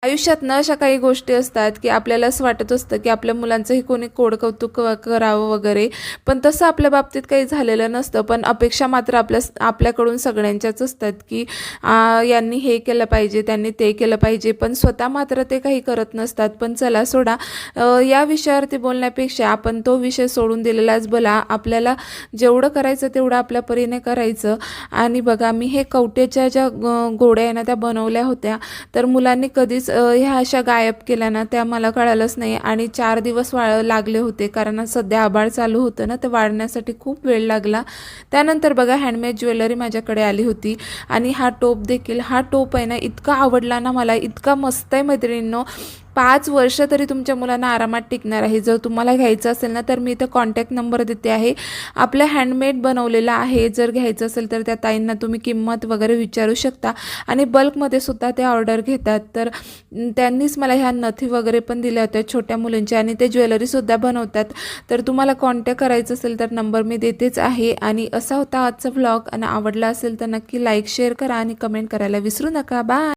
आयुष्यात ना अशा काही गोष्टी असतात की आपल्याला असं वाटत असतं की आपल्या मुलांचंही कोणी कोडकौतुक करावं वगैरे, पण तसं आपल्या बाबतीत काही झालेलं नसतं. पण अपेक्षा मात्र आपल्याकडून सगळ्यांच्याच असतात की यांनी हे केलं पाहिजे, त्यांनी ते केलं पाहिजे, पण स्वतः मात्र ते काही करत नसतात. पण चला सोडा, या विषयावरती बोलण्यापेक्षा आपण तो विषय सोडून दिलेलाच बरा. आपल्याला जेवढं करायचं तेवढं आपल्या परीने करायचं. आणि बघा, मी हे कवट्याच्या ज्या गोळ्या आहे ना त्या बनवल्या होत्या, तर मुलांनी कधीच ह्या अशा गायब केल्या ना त्या मला कळालंच नाही. आणि 4 दिवस लागले होते, कारण सध्या आभाळ चालू होतं ना, तर वाढण्यासाठी खूप वेळ लागला. त्यानंतर बघा, हँडमेड ज्वेलरी माझ्याकडे आली होती. आणि हा टोप देखील, हा टोप आहे ना इतका आवडला ना मला, इतका मस्त आहे मैत्रिणींनो. 5 वर्ष तरी तुमच्या मुलांना आरामात टिकणार आहे. जर तुम्हाला घ्यायचं असेल ना, तर मी इथं कॉन्टॅक्ट नंबर देते आहे. आपलं हँडमेड बनवलेलं आहे. जर घ्यायचं असेल तर त्या ताईंना तुम्ही किंमत वगैरे विचारू शकता. आणि बल्कमध्ये सुद्धा ते ऑर्डर घेतात. तर त्यांनीच मला ह्या नथी वगैरे पण दिल्या होत्या छोट्या मुलींच्या, आणि ते ज्वेलरीसुद्धा बनवतात. तर तुम्हाला कॉन्टॅक्ट करायचं असेल तर नंबर मी देतेच आहे. आणि असा होता आजचा व्लॉग. आणि आवडला असेल तर नक्की लाईक शेअर करा आणि कमेंट करायला विसरू नका. बाय.